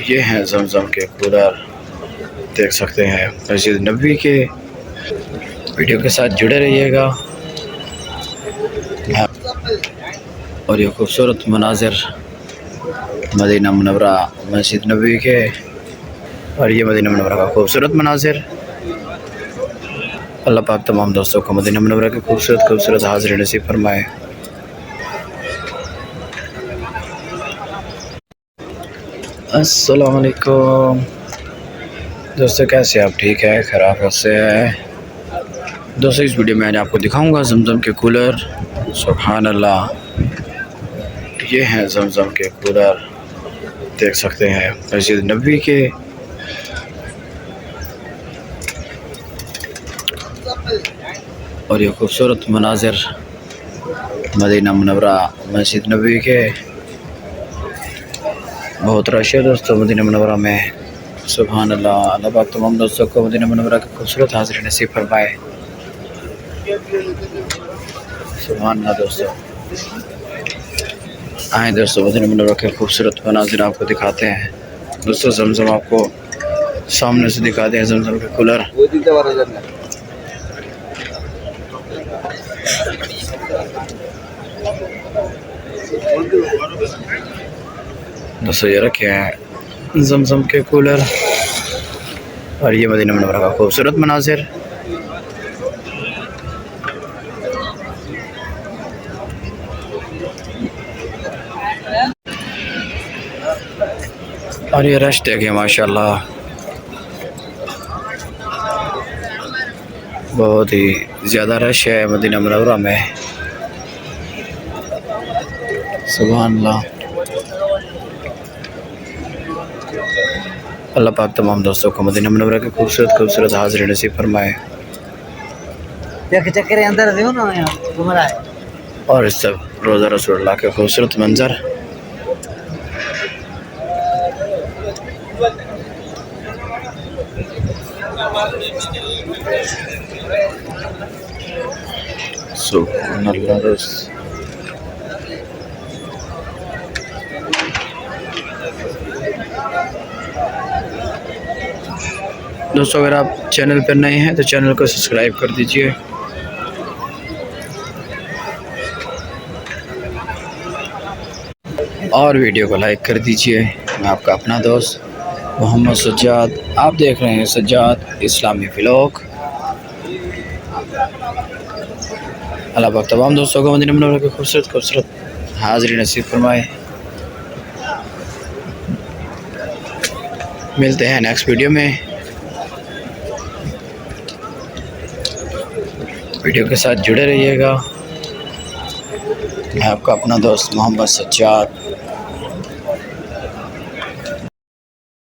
ये हैं जमजम के कूलर, देख सकते हैं मस्जिद नबवी के। वीडियो के साथ जुड़े रहिएगा। और ये खूबसूरत मनाजिर मदीना मुनव्वरा मस्जिद नबवी के, और ये मदीना मुनव्वरा का खूबसूरत मनाजिर। अल्लाह पाक तमाम दोस्तों को मदीना मुनव्वरा के खूबसूरत खूबसूरत हाज़िरी नसीब फरमाए। अस्सलाम वालेकुम दोस्तों, कैसे आप? ठीक है, खैर कैसे है दोस्तों? इस वीडियो में मैं आपको दिखाऊंगा जमजम के कूलर। सुभान अल्लाह, ये हैं जमजम के कूलर, देख सकते हैं मस्जिद नबवी के। और ये खूबसूरत मनाजिर मदीना मुनव्वरा मस्जिद नबवी के। बहुत रश है दोस्तों मदीना मुनव्वरा में। सुभान अल्लाह, अल्लाह पाक तमाम दोस्तों को मदीना मुनव्वरा की खूबसूरत हाज़िरी नसीब फरमाए। सुभान अल्लाह दोस्तों, आए दोस्तों मदीना मुनव्वरा के खूबसूरत मनाजिर आपको दिखाते हैं। दोस्तों जमजम आपको सामने से दिखाते हैं, जमजम के कूलर। दोस्तों ये रखे हैं जमजम के कूलर, और ये मदीना मुनव्वरा का खूबसूरत मनाजिर। और ये रश देखिए माशाल्लाह, बहुत ही ज़्यादा रश है मदीना मुनव्वरा में। सुभान अल्लाह, अल्लाह पाक तमाम दोस्तों को मदीना मुनव्वरा के खूबसूरत खूबसूरत हाज़िरी नसीब फरमाए। अंदर देखो ना यार, घूम रहा है। और इस सब रोज़ा रसूलुल्लाह के खूबसूरत मंजर। सुभान अल्लाह दोस्तों, अगर आप चैनल पर नए हैं तो चैनल को सब्सक्राइब कर दीजिए। और वीडियो को लाइक कर दीजिए। मैं आपका अपना दोस्त मोहम्मद सज्जाद, आप देख रहे हैं सज्जाद इस्लामी व्लॉग। अल्लाह पाक तमाम दोस्तों को मदीना मुनव्वरा की खूबसूरत खूबसूरत हाज़िरी नसीब फरमाए। मिलते हैं नेक्स्ट वीडियो में। वीडियो के साथ जुड़े रहिएगा। मैं आपका अपना दोस्त मोहम्मद सज्जाद।